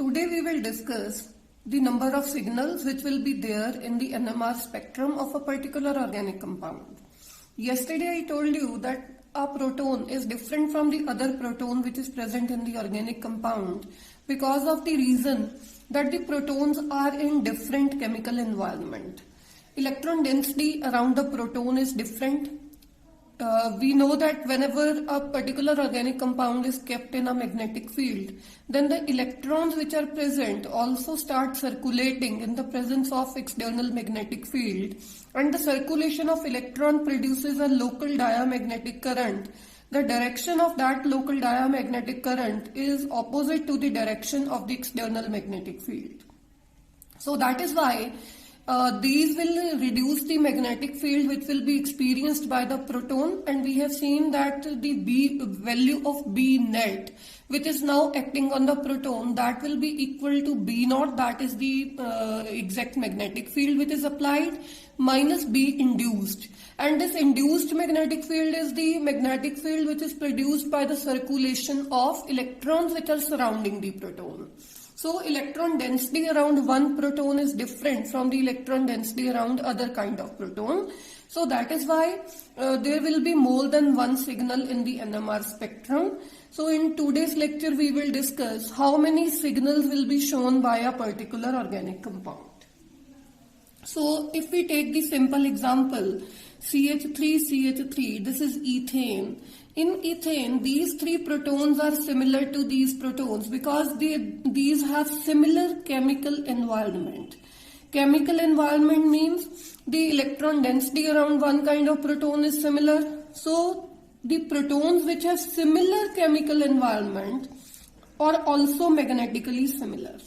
Today we will discuss the number of signals which will be there in the NMR spectrum of a particular organic compound. Yesterday I told you that a proton is different from the other proton which is present in the organic compound because of the reason that the protons are in different chemical environment. Electron density around the proton is different. We know that whenever a particular organic compound is kept in a magnetic field, then the electrons which are present also start circulating in the presence of external magnetic field, and the circulation of electron produces a local diamagnetic current. The direction of that local diamagnetic current is opposite to the direction of the external magnetic field. So that is why these will reduce the magnetic field which will be experienced by the proton, and we have seen that the B value of B net which is now acting on the proton, that will be equal to B naught, that is the exact magnetic field which is applied, minus B induced. And this induced magnetic field is the magnetic field which is produced by the circulation of electrons which are surrounding the proton. So electron density around one proton is different from the electron density around other kind of proton. So that is why there will be more than one signal in the NMR spectrum. So in today's lecture we will discuss how many signals will be shown by a particular organic compound. So if we take the simple example, CH3, this is ethane. In ethane, these three protons are similar to these protons because these have similar chemical environment. Chemical environment means the electron density around one kind of proton is similar. So the protons which have similar chemical environment are also magnetically similar.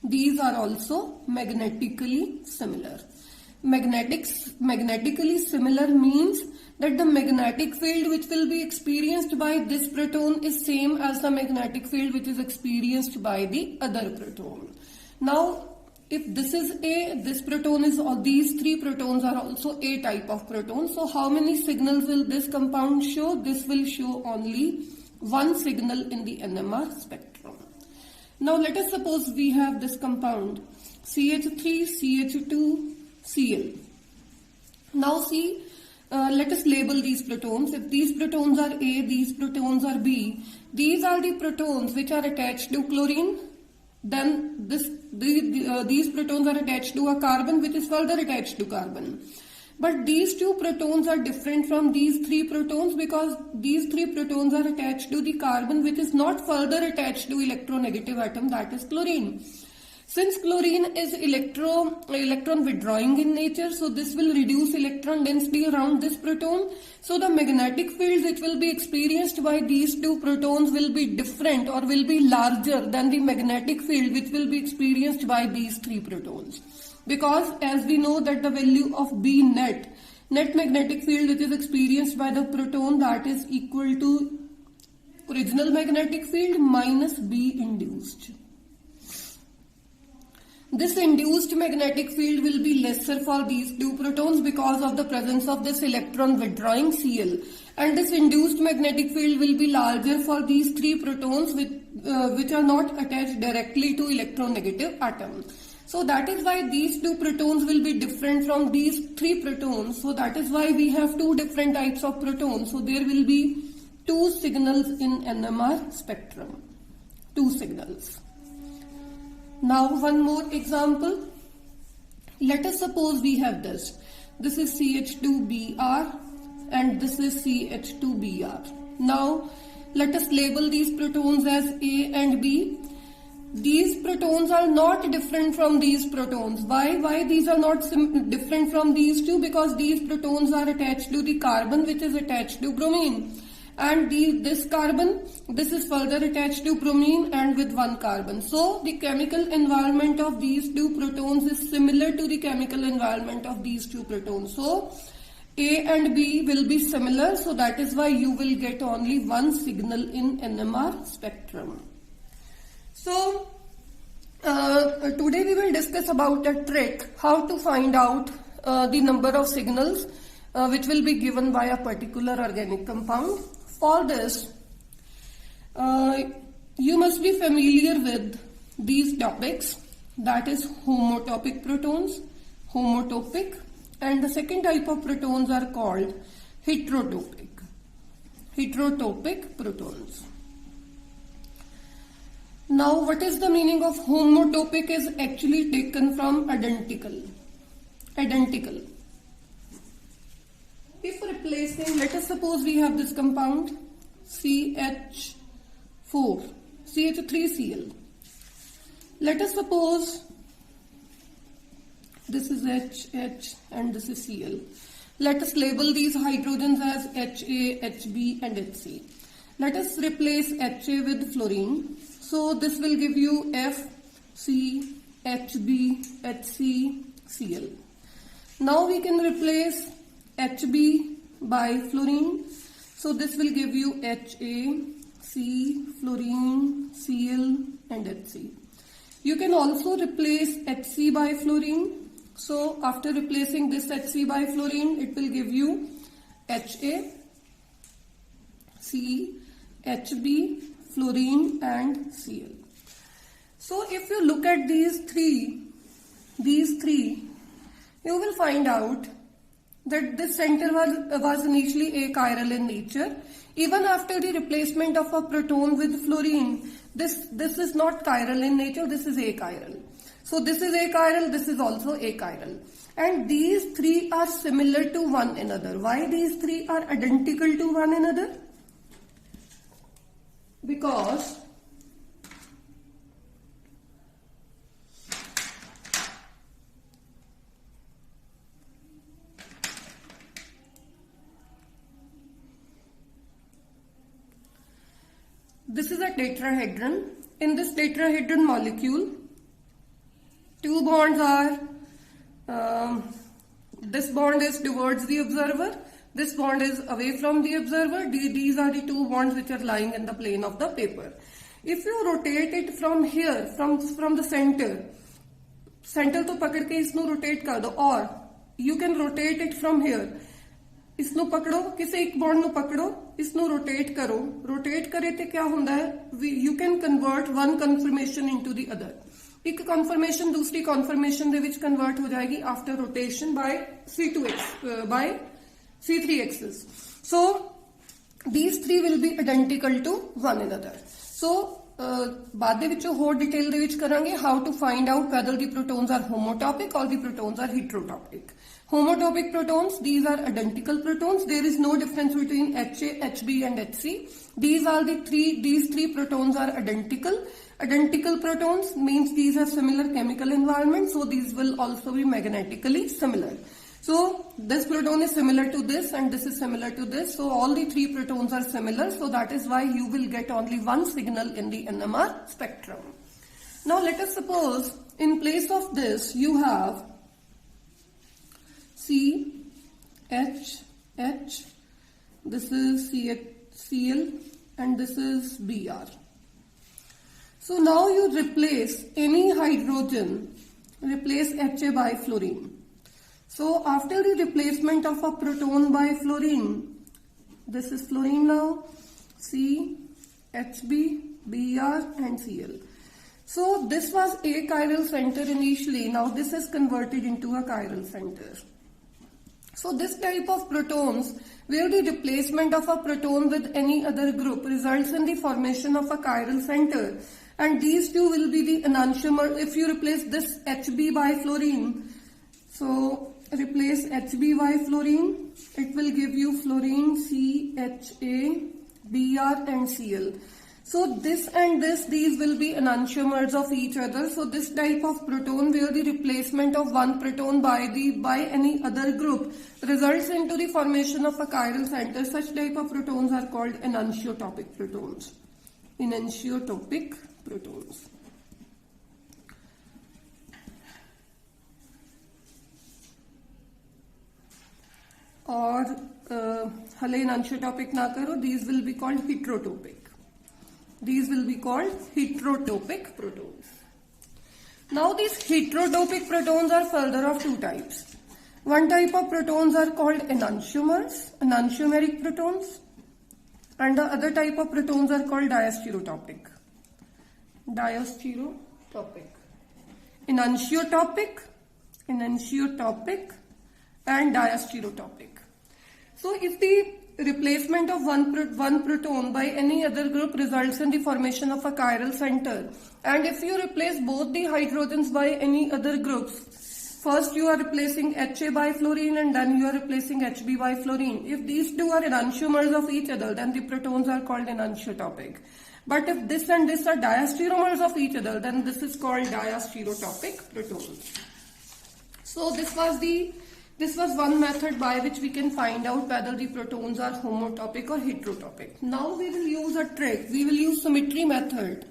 These are also magnetically similar. Magnetically similar means that the magnetic field which will be experienced by this proton is same as the magnetic field which is experienced by the other proton. Now, if this proton is, or these three protons are also A type of proton, so how many signals will this compound show? This will show only one signal in the NMR spectrum. Now let us suppose we have this compound CH3, CH2, Cl. Now see, let us label these protons. If these protons are A, these protons are B. These are the protons which are attached to chlorine. Then these protons are attached to a carbon which is further attached to carbon. But these two protons are different from these three protons because these three protons are attached to the carbon which is not further attached to electronegative atom, that is chlorine. Since chlorine is electron withdrawing in nature, so this will reduce electron density around this proton. So the magnetic field which will be experienced by these two protons will be different or will be larger than the magnetic field which will be experienced by these three protons. Because as we know that the value of B net magnetic field which is experienced by the proton, that is equal to original magnetic field minus B induced. This induced magnetic field will be lesser for these two protons because of the presence of this electron withdrawing Cl, and this induced magnetic field will be larger for these three protons which are not attached directly to electronegative atom. So that is why these two protons will be different from these three protons. So that is why we have two different types of protons. So there will be two signals in NMR spectrum. Two signals. Now one more example. Let us suppose we have this. This is CH2Br and this is CH2Br. Now let us label these protons as A and B. These protons are not different from these protons. Why these are not different from these two? Because these protons are attached to the carbon which is attached to bromine. And this carbon, this is further attached to bromine and with one carbon. So the chemical environment of these two protons is similar to the chemical environment of these two protons. So A and B will be similar. So that is why you will get only one signal in NMR spectrum. So today we will discuss about a trick how to find out the number of signals which will be given by a particular organic compound. For this, you must be familiar with these topics, that is homotopic protons, homotopic, and the second type of protons are called heterotopic protons. Now, what is the meaning of homotopic is actually taken from identical. If replacing, let us suppose we have this compound CH3Cl. Let us suppose this is H, and this is Cl. Let us label these hydrogens as Ha, Hb and Hc. Let us replace Ha with fluorine. So this will give you F, C, Hb, Hc, Cl. Now we can replace Hb by fluorine. So this will give you Ha, C, fluorine, Cl and Hc. You can also replace Hc by fluorine. So after replacing this Hc by fluorine, it will give you Ha, C, Hb, fluorine and Cl. So if you look at these three, you will find out that this center was initially achiral in nature. Even after the replacement of a proton with fluorine, this is not chiral in nature, this is achiral. So this is achiral, this is also achiral. And these three are similar to one another. Why these three are identical to one another? Because this is a tetrahedron. In this tetrahedron molecule, two bonds are, this bond is towards the observer, this bond is away from the observer. These are the two bonds which are lying in the plane of the paper. If you rotate it from here, from the center to pakad ke isnu rotate kar do, or you can rotate it from here. इसनू पकड़ो, किसी एक bond नू पकड़ो, इसनू rotate करो, rotate करे तो क्या होता है, you can convert one conformation into the other. एक कन्फर्मेशन दूसरी कन्फर्मेशन दे विच कन्वर्ट हो जाएगी after rotation by C3X's. So these three will be identical to one another. So बाद ਦੇ ਵਿੱਚੋਂ ਹੋਰ डिटेल ਦੇ ਵਿੱਚ ਕਰਾਂਗੇ how to find out whether the protons are homotopic or the protons are heterotopic. Homotopic protons, these are identical protons. There is no difference between Ha, Hb and Hc. These three protons are identical. Identical protons means these have similar chemical environment, so these will also be magnetically similar. So this proton is similar to this and this is similar to this. So all the three protons are similar. So that is why you will get only one signal in the NMR spectrum. Now let us suppose in place of this you have C, H, H, this is Cl and this is Br. So now you replace any hydrogen, replace Ha by fluorine. So after the replacement of a proton by fluorine, this is fluorine now, C, Hb, Br and Cl. So this was a chiral center initially, now this is converted into a chiral center. So this type of protons, where the replacement of a proton with any other group results in the formation of a chiral center, and these two will be the enantiomer. If you replace this Hb by fluorine, so replace Hb by fluorine, it will give you fluorine, C, Ha, Br and Cl. So this and this, these will be enantiomers of each other. So this type of proton where the replacement of one proton by any other group results into the formation of a chiral center, such type of protons are called enantiotopic protons. Enantiotopic protons. Or hale enantiotopic na karo, these will be called heterotopic. These will be called heterotopic protons. Now these heterotopic protons are further of two types. One type of protons are called enantiomers, enantiomeric protons, and the other type of protons are called diastereotopic. diastereotopic, enantiotopic, and diastereotopic. So if the replacement of one proton by any other group results in the formation of a chiral center, and if you replace both the hydrogens by any other groups, first you are replacing HA by fluorine and then you are replacing HB by fluorine. If these two are enantiomers of each other, then the protons are called enantiotopic. But if this and this are diastereomers of each other, then this is called diastereotopic protons. So this was one method by which we can find out whether the protons are homotopic or heterotopic. Now we will use a trick. We will use symmetry method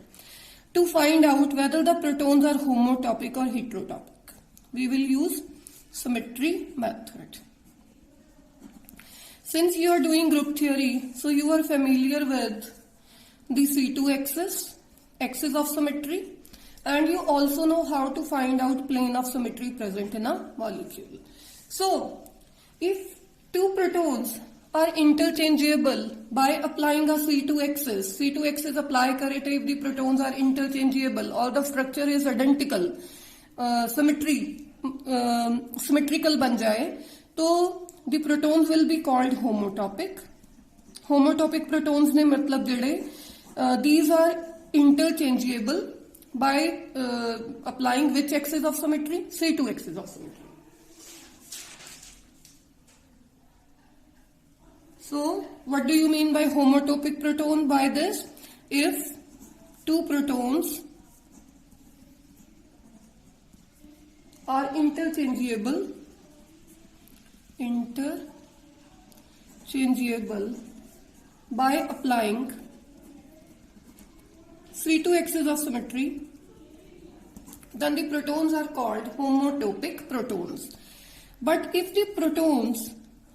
to find out whether the protons are homotopic or heterotopic. We will use symmetry method. Since you are doing group theory, so you are familiar with the C2 axis of symmetry, and you also know how to find out plane of symmetry present in a molecule. So, if two protons are interchangeable by applying a C2 axis apply kare to if the protons are interchangeable or the structure is identical, symmetrical ban jaye, तो the protons will be called homotopic. Homotopic protons ne matlab jede these are interchangeable by applying which axis of symmetry? C2 axis of symmetry. So, what do you mean by homotopic proton? By this, if two protons are interchangeable by applying C2 axis of symmetry, then the protons are called homotopic protons. But if the protons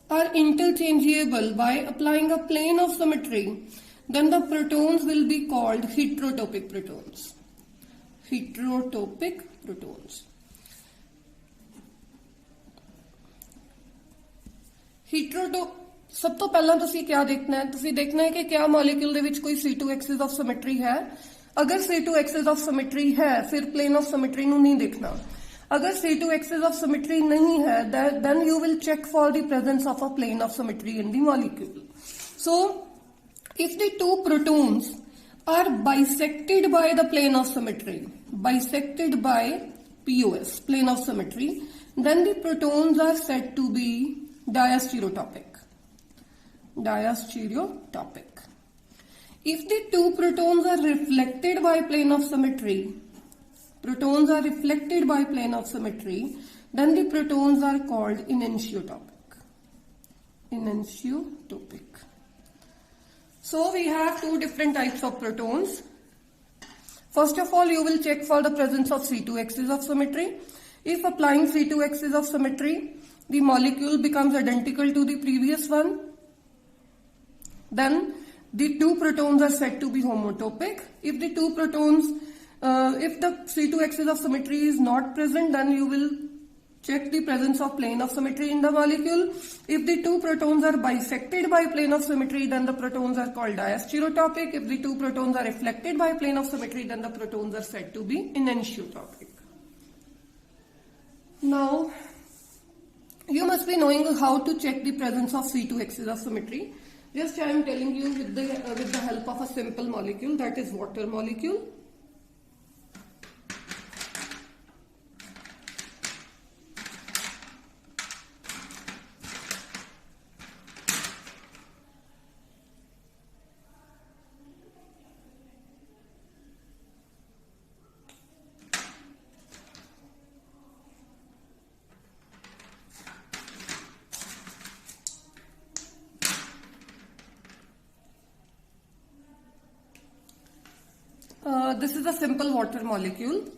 are interchangeable by applying a plane of symmetry, then the protons will be called heterotopic protons. Heterotopic protons. सब तो पहला तुसी क्या देखना है? तुसी देखना है कि क्या मॉलिक्यूल दे विच कोई C2 एक्सिस ऑफ सिमेट्री है. अगर C2 एक्सिस ऑफ सिमेट्री है, फिर प्लेन ऑफ सिमेट्री नू नहीं देखना. अगर C2 axis of symmetry नहीं है, then you will check for the presence of a plane of symmetry in the molecule. So, if the two protons are bisected by the plane of symmetry, bisected by POS, plane of symmetry, then the protons are said to be diastereotopic. Diastereotopic. If the two protons are reflected by plane of symmetry, protons are reflected by plane of symmetry, then the protons are called enantiotopic. Enantiotopic. So we have two different types of protons. First of all, you will check for the presence of C2 axis of symmetry. If applying C2 axis of symmetry, the molecule becomes identical to the previous one, then the two protons are said to be homotopic. If the two protons if the C2 axis of symmetry is not present, then you will check the presence of plane of symmetry in the molecule. If the two protons are bisected by plane of symmetry, then the protons are called diastereotopic. If the two protons are reflected by plane of symmetry, then the protons are said to be enantiotopic. Now, you must be knowing how to check the presence of C2 axis of symmetry. Just I am telling you with the help of a simple molecule, that is water molecule. This is a simple water molecule.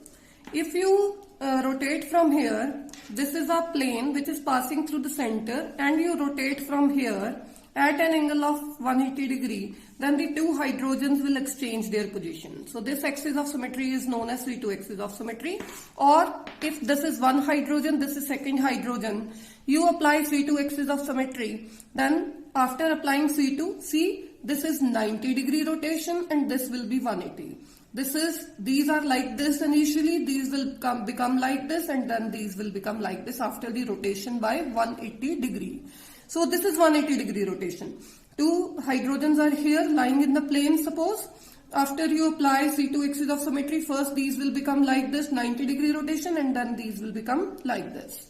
If you rotate from here, this is a plane which is passing through the center, and you rotate from here at an angle of 180 degree, then the two hydrogens will exchange their position. So this axis of symmetry is known as C2 axis of symmetry. Or if this is one hydrogen, this is second hydrogen, you apply C2 axis of symmetry. Then after applying C2, see, this is 90 degree rotation and this will be 180. These are like this initially, these will become like this, and then these will become like this after the rotation by 180 degree. So this is 180 degree rotation. Two hydrogens are here lying in the plane, suppose. After you apply C2 axis of symmetry, first these will become like this, 90 degree rotation, and then these will become like this.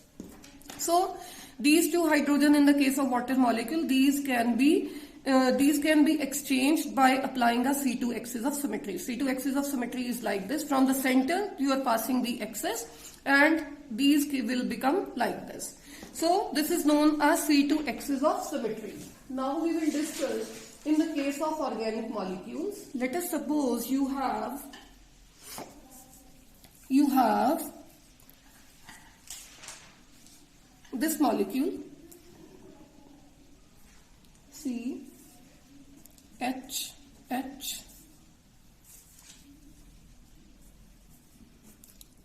So these two hydrogen in the case of water molecule, these can be exchanged by applying a C2 axis of symmetry. C2 axis of symmetry is like this. From the center, you are passing the axis, and these will become like this. So this is known as C2 axis of symmetry. Now we will discuss in the case of organic molecules. Let us suppose you have this molecule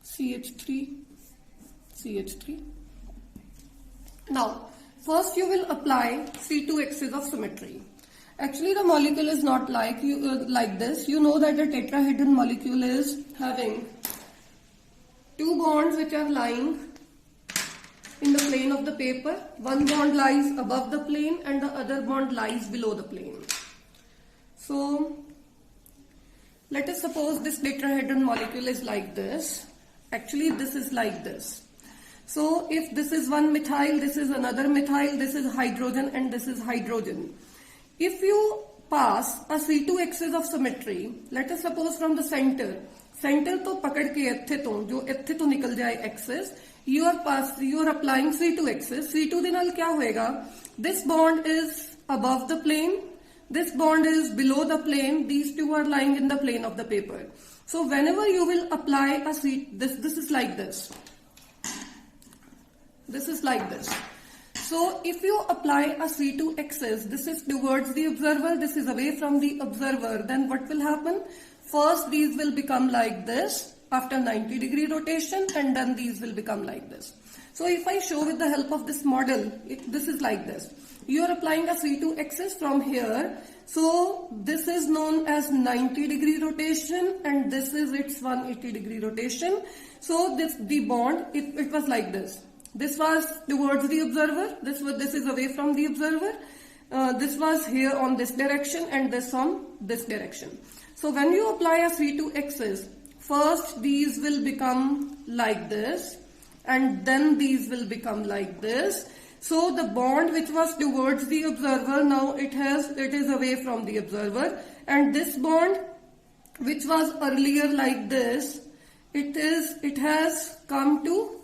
CH3. Now, first you will apply C2 axis of symmetry. Actually, the molecule is not like this. You know that the tetrahedron molecule is having two bonds which are lying in the plane of the paper. One bond lies above the plane and the other bond lies below the plane. So, let us suppose this tetrahedron molecule is like this. Actually, this is like this. So, if this is one methyl, this is another methyl, this is hydrogen and this is hydrogen. If you pass a C2 axis of symmetry, let us suppose from the center to पकड़ के ਇੱਥੇ ਤੋਂ जो ਇੱਥੇ ਤੋਂ निकल जाए axis, you are applying C2 axis. C2 ਦੇ ਨਾਲ क्या होएगा? This bond is above the plane, this bond is below the plane, these two are lying in the plane of the paper. So whenever you will apply this is like this. This is like this. So if you apply a C2 axis, this is towards the observer, this is away from the observer, then what will happen? First these will become like this after 90 degree rotation, and then these will become like this. So if I show with the help of this model, this is like this. You are applying a C2 axis from here. So this is known as 90 degree rotation and this is its 180 degree rotation. So the bond, it was like this. This was towards the observer, this is away from the observer, this was here on this direction and this on this direction. So when you apply a C2 axis, first these will become like this and then these will become like this. So the bond which was towards the observer, now it is away from the observer, and this bond which was earlier like this, it has come to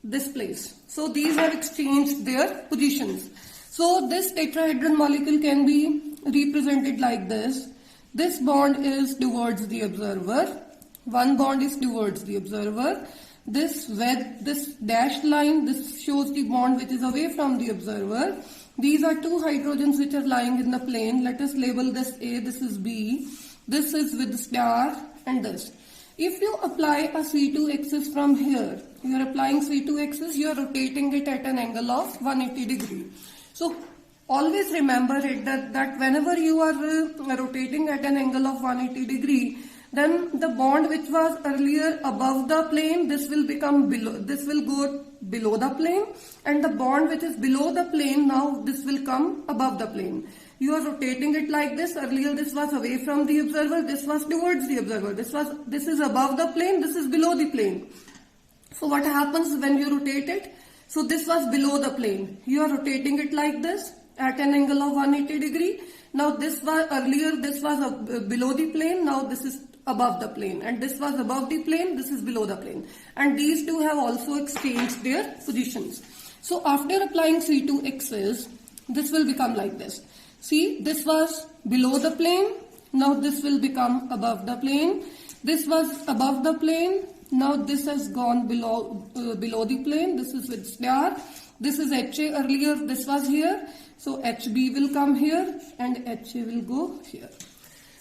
this place. So these have exchanged their positions. So this tetrahedron molecule can be represented like this. This bond is towards the observer. One bond is towards the observer. This dashed line, this shows the bond which is away from the observer. These are two hydrogens which are lying in the plane. Let us label this A, this is B. This is with star and this. If you apply a C2 axis from here, you are applying C2 axis, you are rotating it at an angle of 180 degree. So always remember it that whenever you are rotating at an angle of 180 degree, then the bond which was earlier above the plane, this will become below, this will go below the plane, and the bond which is below the plane, now this will come above the plane. You are rotating it like this. Earlier this was away from the observer, this was towards the observer. This is above the plane, this is below the plane. So what happens when you rotate it? So this was below the plane. You are rotating it like this at an angle of 180 degree. Now this was earlier, this was below the plane, now this is above the plane, and this was above the plane, this is below the plane, and these two have also exchanged their positions. So after applying C2 axis, this will become like this. See, this was below the plane, now this will become above the plane. This was above the plane, now this has gone below the plane. This is with star. This is HA, earlier this was here, so HB will come here and HA will go here.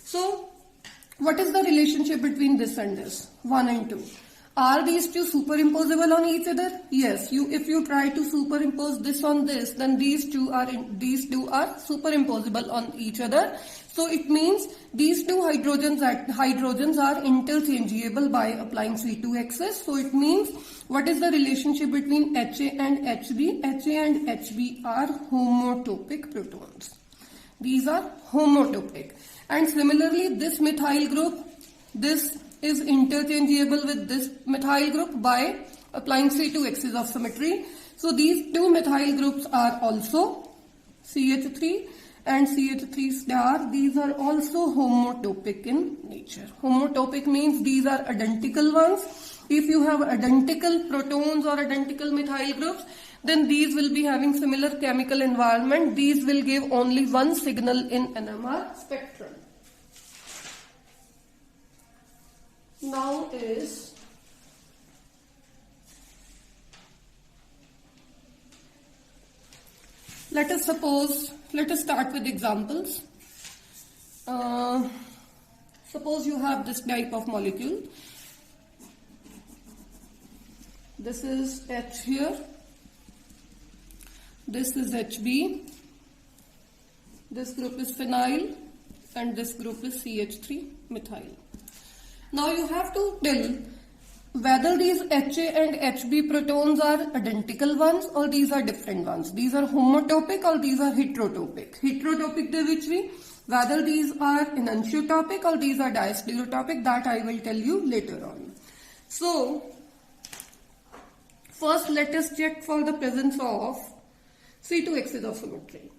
So what is the relationship between this and this? 1 and 2. Are these two superimposable on each other? Yes. If you try to superimpose this on this, then these two are superimposable on each other. So So it means these two hydrogens are interchangeable by applying C2Xs. So it means what is the relationship between HA and HB? HA and HB are homotopic protons. These are homotopic. And similarly, this methyl group, this is interchangeable with this methyl group by applying C2Xs of symmetry. So these two methyl groups are also CH3 and CH3 star. These are also homotopic in nature. Homotopic means these are identical ones. If you have identical protons or identical methyl groups, then these will be having similar chemical environment. These will give only one signal in NMR spectrum. Now is let us start with examples. Suppose you have this type of molecule. This is H here. This is HB. This group is phenyl and this group is CH3 methyl. Now you have to tell whether these HA and HB protons are identical ones or these are different ones. These are homotopic or these are heterotopic. Heterotopic de which we, whether these are enantiotopic or these are diastereotopic, that I will tell you later on. So first let us check for the presence of C2Xs of symmetry.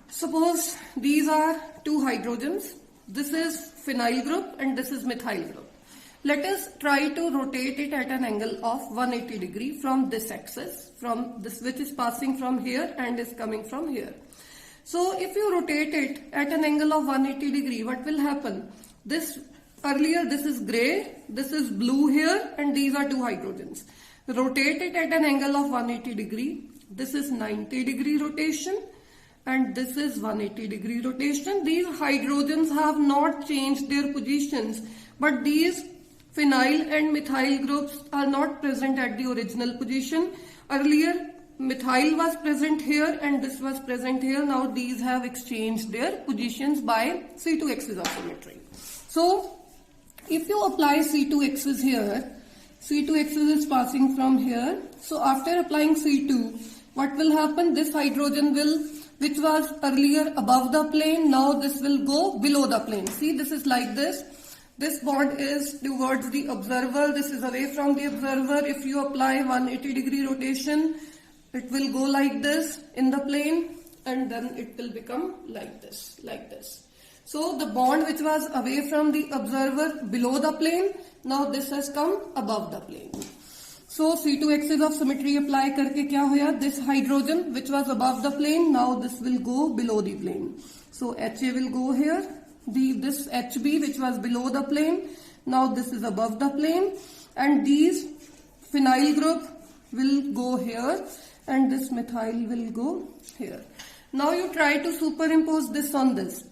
Suppose these are two hydrogens. This is phenyl group and this is methyl group. Let us try to rotate it at an angle of 180 degree from this axis, from this which is passing from here and is coming from here. So if you rotate it at an angle of 180 degree, what will happen? This earlier this is gray, this is blue here, and these are two hydrogens. Rotate it at an angle of 180 degree. This is 90 degree rotation. And this is 180 degree rotation. These hydrogens have not changed their positions, but these phenyl and methyl groups are not present at the original position. Earlier methyl was present here and this was present here. Now these have exchanged their positions by C2Xs of symmetry. So if you apply C2Xs here, C2Xs is passing from here. So after applying C2, what will happen? This hydrogen will, which was earlier above the plane, now this will go below the plane. See, this is like this. This bond is towards the observer. This is away from the observer. If you apply 180 degree rotation, it will go like this in the plane and then it will become like this, like this. So the bond which was away from the observer below the plane, now this has come above the plane. So C2Xs of symmetry apply करके क्या होया? This hydrogen which was above the plane, now this will go below the plane. So HA will go here. This HB which was below the plane, now this is above the plane. And these phenyl group will go here and this methyl will go here. Now you try to superimpose this on this.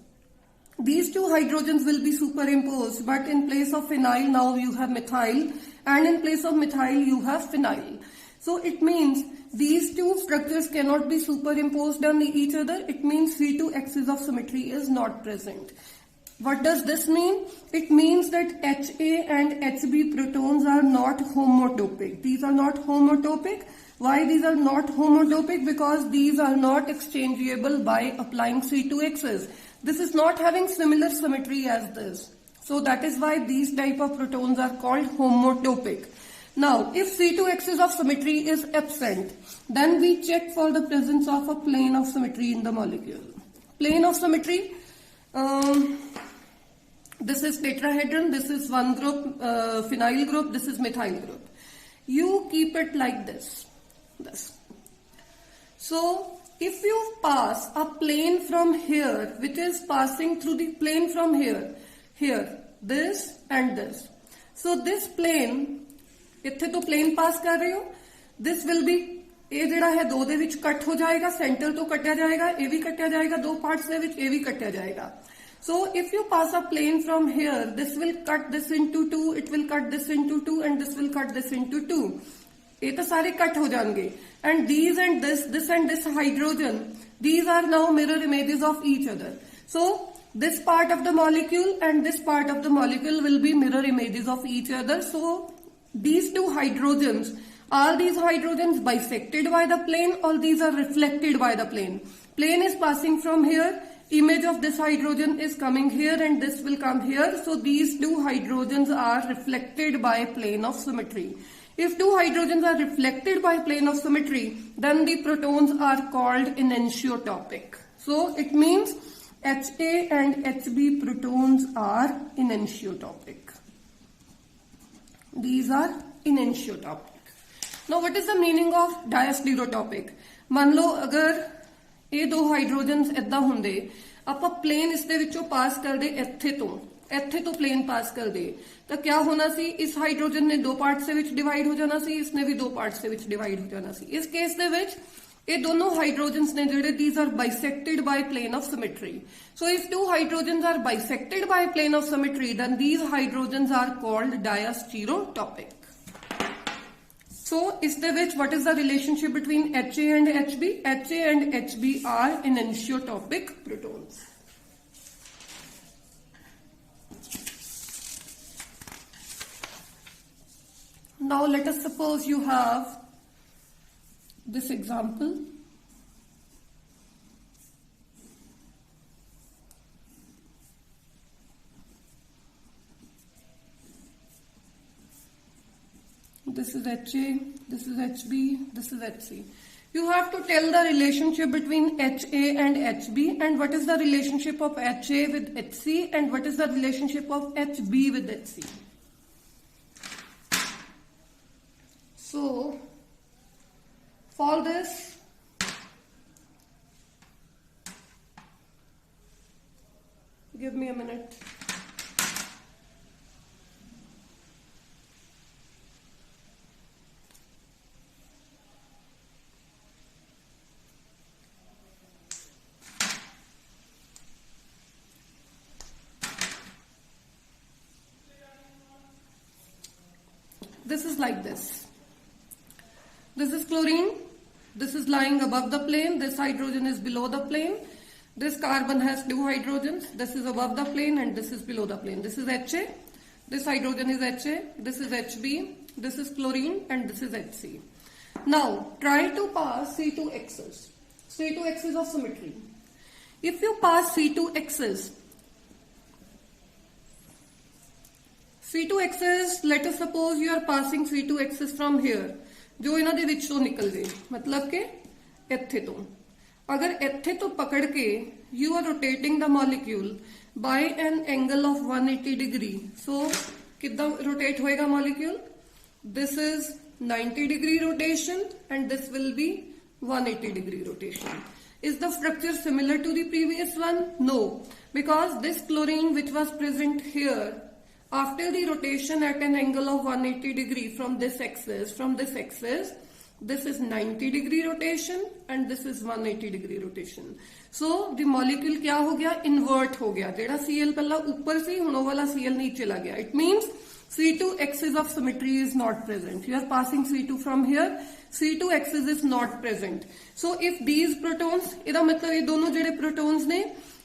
These two hydrogens will be superimposed, but in place of phenyl now you have methyl, and in place of methyl you have phenyl. So it means these two structures cannot be superimposed on each other. It means C2Xs of symmetry is not present. What does this mean? It means that HA and HB protons are not homotopic. These are not homotopic. Why these are not homotopic? Because these are not exchangeable by applying C2Xs. This is not having similar symmetry as this. So that is why these type of protons are called homotopic. Now, if C2Xs of symmetry is absent, then we check for the presence of a plane of symmetry in the molecule. Plane of symmetry, this is tetrahedron, this is one group, phenyl group, this is methyl group. You keep it like this. So, if you pass a plane from here, which is passing through the plane from here, this and this. So this plane, इत्थे तो plane pass कर रहे हो, this will be, ये जड़ा है दो दे which cut हो जाएगा, center तो कटया जाएगा, ये भी कटया जाएगा, दो parts दे विच ये भी कटया जाएगा. So if you pass a plane from here, this will cut this into two, it will cut this into two, and this will cut this into two. ये तो सारे कट हो जाएंगे and these and this hydrogen, these are now mirror images of each other. So this part of the molecule and this part of the molecule will be mirror images of each other. So these two hydrogens, are these hydrogens bisected by the plane or these are reflected by the plane? Plane is passing from here, image of this hydrogen is coming here and this will come here. So these two hydrogens are reflected by plane of symmetry. If two hydrogens are reflected by plane of symmetry, then the protons are called enantiotopic. So it means HA and HB protons are enantiotopic. These are enantiotopic. Now what is the meaning of diastereotopic? मान लो अगर ये दो hydrogens इदा होंगे ਆਪਾਂ plane इस दे विचों पास कर दे ਇੱਥੇ ਤੋਂ प्लेन पास कर दे ਤਾਂ क्या होना सी? इस हाइड्रोजन ने दो पार्ट्स ਦੇ ਵਿੱਚ डिवाइड हो जाना सी, इसने भी दो पार्ट्स ਦੇ ਵਿੱਚ डिवाइड हो जाना सी। इस केस ਦੇ ਵਿੱਚ ਇਹ दोनों हाइड्रोजन्स ने ਜਿਹੜੇ these are bisected by plane of symmetry. So if two hydrogens are bisected by plane of symmetry, then these hydrogens are called diastereotopic. So is the which what is the relationship between HA and HB? HA and HB are enantiotopic protons. Now let us suppose you have this example. This is HA, this is HB, this is HC. You have to tell the relationship between HA and HB and what is the relationship of HA with HC and what is the relationship of HB with HC. So, for this, give me a minute. This is like this. This is chlorine. This is lying above the plane. This hydrogen is below the plane. This carbon has two hydrogens. This is above the plane and this is below the plane. This is HA. This hydrogen is HA. This is HB. This is chlorine and this is HC. Now try to pass C2Xs. C2Xs of symmetry. If you pass C2Xs, C2Xs, let us suppose you are passing C2Xs from here. जो इन्हां दे विचों निकल गए, मतलब के इत्थे तो अगर इत्थे तो पकड़ के you are rotating the molecule by an angle of 180 degree. So कितना rotate होएगा molecule? This is 90 degree rotation and this will be 180 degree rotation. Is the structure similar to the previous one? No, because this chlorine which was present here, after the rotation at an angle of 180 degree from this axis, this is 90 degree rotation and this is 180 degree rotation. So the molecule क्या हो गया? Invert हो गया. जेड़ा Cl पहला ऊपर से हुन वाला Cl नीचे चला गया. It means C2 axis of symmetry is not present. You are passing C2 from here. C2 axis is not present. So if these protons, इदा मतलब ये दोनों जेड़े protons ने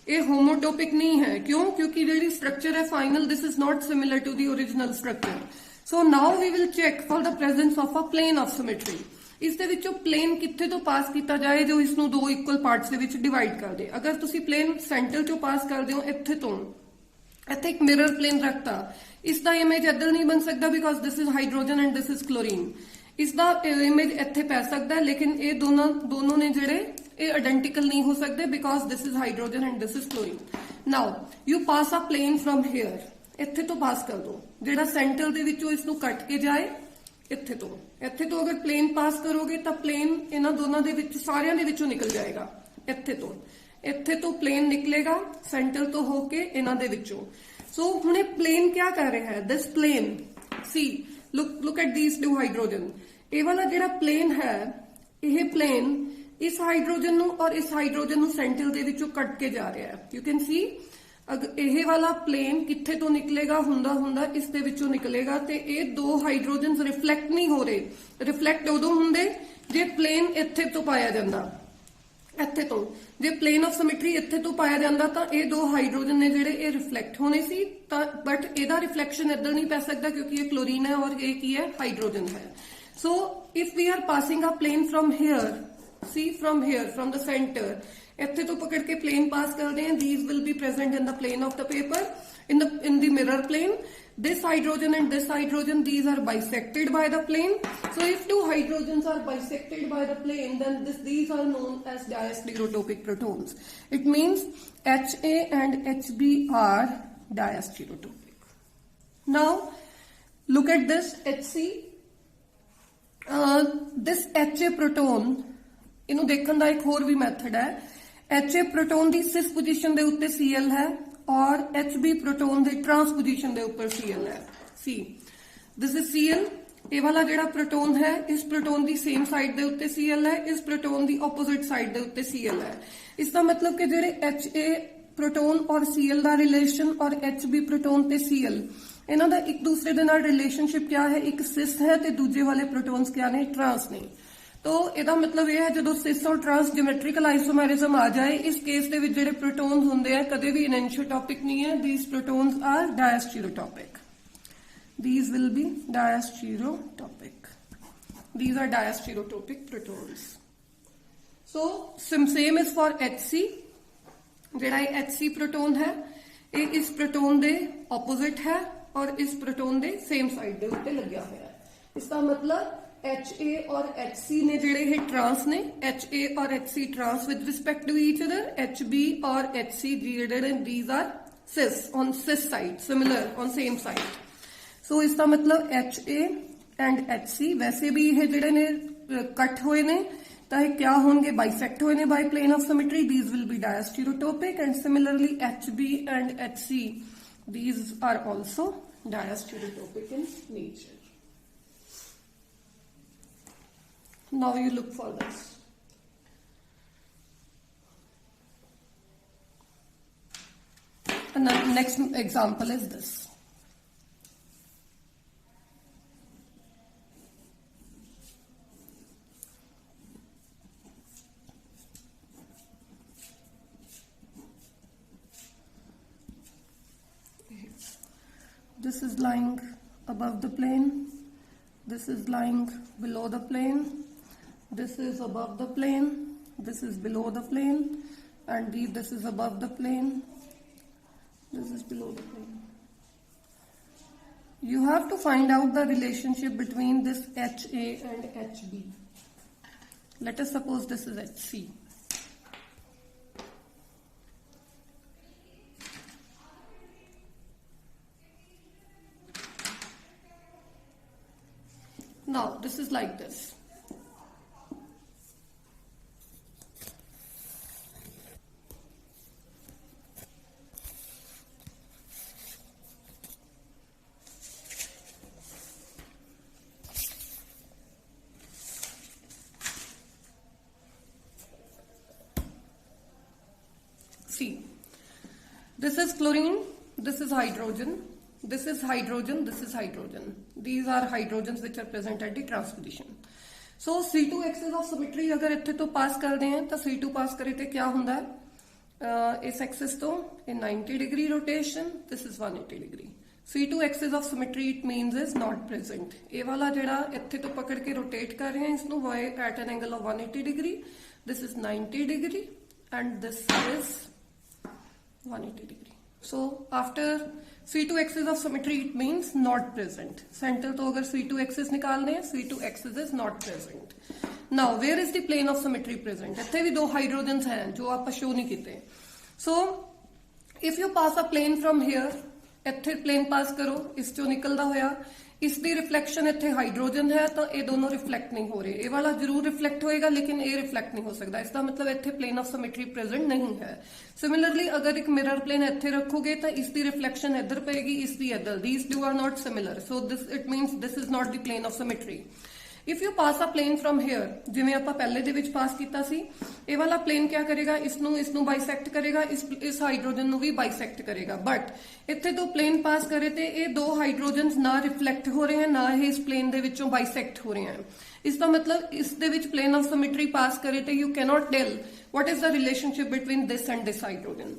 ये होमोटोपिक नहीं है। क्यों? क्योंकि जेडी स्ट्रक्चर है final, this is not similar to the original structure. So now we will check for the presence of a plane of symmetry. इस दे विचों प्लेन कित्थे तो पास किया जाए जो इसनों दो इक्वल पार्ट्स दे विच डिवाइड कर दे। अगर तुसी प्लेन सेंटर चों पास कर दिओ इत्थे तो इत्थे एक मिरर प्लेन रखता, इसका इमेज इधर नहीं बन सकता because this is hydrogen and this is chlorine. इसका इमेज इत्थे पै सकता है, लेकिन ये दोनों ने जेड़े ये आइडेंटिकल नहीं हो सकते because this is hydrogen and this is chlorine. Now you pass a plane from here, इत्थे तो पास कर दो जेड़ा सेंटर दे विचों इसनूं कट के जाए इत्थे तो अगर प्लेन पास करोगे तो प्लेन इन्हां दोनों दे विच सारियां दे विचों निकल जाएगा। इत्थे तो प्लेन निकलेगा सेंटर तो होके इन्हां दे विचों। सो हुणे प्लेन क्या कर रहा है? This plane see look at these two hydrogen. ये वाला जेड़ा प्लेन है, यह प्लेन इस हाइड्रोजन नूं और इस हाइड्रोजन नूं सेंटर दे विचों कट के जा रहा है। यू कैन सी ਇਹ ਵਾਲਾ ਪਲੇਨ ਕਿੱਥੇ ਤੋਂ ਨਿਕਲੇਗਾ ਹੁੰਦਾ ਇਸ ਦੇ ਵਿੱਚੋਂ ਨਿਕਲੇਗਾ ਤੇ ਇਹ ਦੋ ਹਾਈਡਰੋਜਨਸ ਰਿਫਲੈਕਟ ਨਹੀਂ ਹੋ ਰਹੇ। ਰਿਫਲੈਕਟ ਉਦੋਂ ਹੁੰਦੇ ਜੇ ਪਲੇਨ ਇੱਥੇ ਤੋਂ ਪਾਇਆ ਜਾਂਦਾ, ਇੱਥੇ ਤੋਂ ਜੇ ਪਲੇਨ ਆਫ ਸਿਮੈਟਰੀ ਇੱਥੇ ਤੋਂ ਪਾਇਆ ਜਾਂਦਾ ਤਾਂ ਇਹ ਦੋ ਹਾਈਡਰੋਜਨ ਨੇ ਜਿਹੜੇ ਇਹ ਰਿਫਲੈਕਟ ਹੋਣੇ ਸੀ ਤਾਂ ਬਟ ਇਹਦਾ ਰਿਫਲੈਕਸ਼ਨ ਇੱਧਰ ਨਹੀਂ ਪੈ ਸਕਦਾ ਕਿਉਂਕਿ ਇਹ ਕਲੋਰੀਨ ਹੈ ਔਰ ਇਹ ਕੀ ਹੈ ਹਾਈਡਰੋਜਨ ਹੈ। So if we are passing a plane from here, see from here from the center, ਇੱਥੇ ਤੋਂ ਪਕੜ ਕੇ plane pass ਕਰਦੇ ਹਾਂ, these will be present in the plane of the paper, in the mirror plane. This hydrogen and this hydrogen, these are bisected by the plane. So if two hydrogens are bisected by the plane, then these are known as diastereotopic protons. It means HA and HB are diastereotopic. Now look at this HC. This HA proton, ਇਹਨੂੰ ਦੇਖਣ ਦਾ ਇੱਕ ਹੋਰ ਵੀ method ਹੈ। HA proton ਦੀ ਸਿਸ position ਦੇ ਉੱਤੇ Cl ਹੈ ਔਰ HB proton ਦੀ trans position ਦੇ ਉੱਪਰ Cl ਹੈ। C, this is Cl, ਇਹ ਵਾਲਾ ਜਿਹੜਾ ਪ੍ਰੋਟੋਨ ਹੈ ਇਸ ਪ੍ਰੋਟੋਨ ਦੀ ਸੇਮ ਸਾਈਡ ਦੇ ਉੱਤੇ Cl ਹੈ, ਇਸ ਪ੍ਰੋਟੋਨ ਦੀ ਆਪੋਜ਼ਿਟ ਸਾਈਡ ਦੇ ਉੱਤੇ Cl ਹੈ। ਇਸ ਦਾ ਮਤਲਬ ਕਿ ਜਿਹੜੇ HA ਪ੍ਰੋਟੋਨ ਔਰ Cl ਦਾ ਰਿਲੇਸ਼ਨ ਔਰ HB ਪ੍ਰੋਟੋਨ ਤੇ Cl, ਇਹਨਾਂ ਦਾ ਇੱਕ ਦੂਸਰੇ ਦੇ ਨਾਲ ਰਿਲੇਸ਼ਨਸ਼ਿਪ ਕਿਆ ਹੈ, ਇੱਕ ਸਿਸ ਹੈ ਤੇ ਦੂਜੇ ਵਾਲੇ ਪ੍ਰੋਟੋਨਸ ਕਿਆ ਨੇ, ਟਰਾਂਸ ਨੇ। तो ਇਹਦਾ ਮਤਲਬ ਇਹ ਹੈ ਜਦੋਂ ਸਿਸ ਔਰ ਟਰਾਂਸ ਜਿਓਮੈਟ੍ਰੀਕਲ ਆਈਸੋਮੈਰਿਜ਼ਮ ਆ ਜਾਏ, ਇਸ ਕੇਸ ਦੇ ਵਿੱਚ ਜਿਹੜੇ ਪ੍ਰੋਟੋਨਸ ਹੁੰਦੇ ਆ ਕਦੇ ਵੀ ਐਨੈਂਸ਼ੀਓਟੋਪਿਕ ਨਹੀਂ ਹੈ। these protons are diastereotopic. These will be diastereotopic. These are diastereotopic protons. So same is for HC. ਜਿਹੜਾ ਇਹ HC ਪ੍ਰੋਟੋਨ ਹੈ ਇਹ ਇਸ ਪ੍ਰੋਟੋਨ ਦੇ ਆਪੋਜ਼ਿਟ ਹੈ ਔਰ ਇਸ ਪ੍ਰੋਟੋਨ ਦੇ ਸੇਮ ਸਾਈਡ ਦੇ ਉੱਤੇ ਲੱਗਿਆ ਹੋਇਆ ਹੈ। ਇਸ ਦਾ ਮਤਲਬ HA और HC ने ਜਿਹੜੇ ਇਹ ਟਰਾਂਸ ਨੇ, HA और HC trans with respect to each other, HB और HC ਜਿਹੜੇ ਨੇ these are cis on cis side, similar on same side. So ਇਸ ਦਾ ਮਤਲਬ HA and HC ਵੈਸੇ ਵੀ ਇਹ ਜਿਹੜੇ ਨੇ ਕੱਟ ਹੋਏ ਨੇ ਤਾਂ ਇਹ ਕਿਆ ਹੋਣਗੇ, ਬਾਈਸੈਕਟ ਹੋਏ ਨੇ by plane of symmetry, these will be diastereotopic, and similarly HB and HC, these are also diastereotopic in nature. Now you look for this. And the next example is this. This is lying above the plane. This is lying below the plane. This is above the plane, this is below the plane, and this is above the plane, this is below the plane. You have to find out the relationship between this HA and HB. Let us suppose this is HC. Now this is like this. See, this is chlorine, this is hydrogen, this is hydrogen, this is hydrogen. These are hydrogens which are present at the trans position. So C2 axis of symmetry अगर ਇੱਥੇ ਤੋਂ ਪਾਸ ਕਰਦੇ हैं ਤਾਂ C2 ਪਾਸ ਕਰੇ ਤੇ क्या ਹੁੰਦਾ है, इस axis ਤੋਂ in 90 degree rotation, this is 180 degree. C2 axis of symmetry it means is not present. ਇਹ ਵਾਲਾ ਜਿਹੜਾ ਇੱਥੇ ਤੋਂ ਪਕੜ ਕੇ rotate ਕਰ ਰਹੇ हैं इसਨੂੰ at an angle of 180 degree. This is 90 degree and this is 180 degree. So after C2 axis of symmetry it means not present. Center to agar C2 axis nikalne hai, C2 axis is not present. Now where is the plane of symmetry present? ਇੱਥੇ ਵੀ ਦੋ ਹਾਈਡਰੋਜਨਸ हैं ਜੋ ਆਪਾਂ show ਨਹੀਂ ਕੀਤੇ. So if you pass a plane from here, ਇੱਥੇ plane pass ਕਰੋ, ਇਸ ਚੋਂ ਨਿਕਲਦਾ ਹੋਇਆ ਇਸ ਦੀ ਰਿਫਲੈਕਸ਼ਨ ਇੱਥੇ ਹਾਈਡਰੋਜਨ ਹੈ ਤਾਂ ਇਹ ਦੋਨੋਂ ਰਿਫਲੈਕਟ ਨਹੀਂ ਹੋ ਰਹੇ। ਇਹ ਵਾਲਾ ਜ਼ਰੂਰ ਰਿਫਲੈਕਟ ਹੋਏਗਾ ਲੇਕਿਨ ਇਹ ਰਿਫਲੈਕਟ ਨਹੀਂ ਹੋ ਸਕਦਾ। ਇਸ ਦਾ ਮਤਲਬ ਇੱਥੇ ਪਲੇਨ ਆਫ ਸਿਮੈਟਰੀ ਪ੍ਰੈਜ਼ੈਂਟ ਨਹੀਂ ਹੈ। ਸਿਮਿਲਰਲੀ ਅਗਰ ਇੱਕ ਮਿਰਰ ਪਲੇਨ ਇੱਥੇ ਰੱਖੋਗੇ ਤਾਂ ਇਸ ਦੀ ਰਿਫਲੈਕਸ਼ਨ ਇੱਧਰ ਪਏਗੀ, ਇਸ ਦੀ ਇੱਧਰ। These two are not similar, so this it means this is not the plane of symmetry. If you pass a plane from here, जिवें आपां पहले दे विच पास कीता सी, ये वाला प्लेन क्या करेगा, इसनू बाइसैक्ट करेगा, इस हाइड्रोजन नू भी बाइसैक्ट करेगा। बट इत्थे दो प्लेन पास करे ते ये दो हाइड्रोजन ना रिफ्लैक्ट हो रहे हैं, ना ही इस प्लेन दे विचों बाइसैक्ट हो रहे हैं। इसका मतलब इस दे विच प्लेन ऑफ सिमेट्री पास करे ते you cannot tell what is the relationship between this and this hydrogen.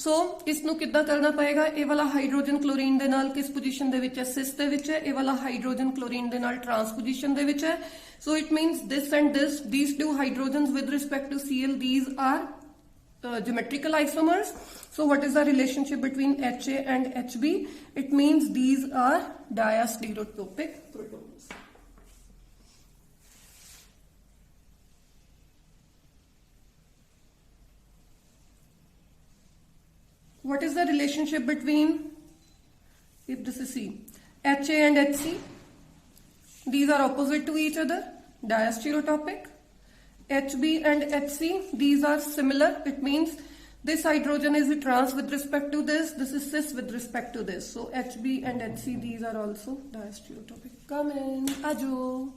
So इसनू किद्दां करना पएगा, ये वाला हाइड्रोजन क्लोरीन दे नाल किस पोजीशन दे विच है, सिस दे विच है, ये वाला हाइड्रोजन क्लोरीन दे नाल ट्रांस पोजीशन दे विच है। So it means this and this, these two hydrogens with respect to Cl, these are geometrical isomers. So what is the relationship between Ha and Hb? It means these are diastereotopic protons. What is the relationship between, if this is C, Ha and Hc? These are opposite to each other, diastereotopic. Hb and Hc, these are similar. It means this hydrogen is trans with respect to this is cis with respect to this. So Hb and Hc, these are also diastereotopic. Come in, ajo.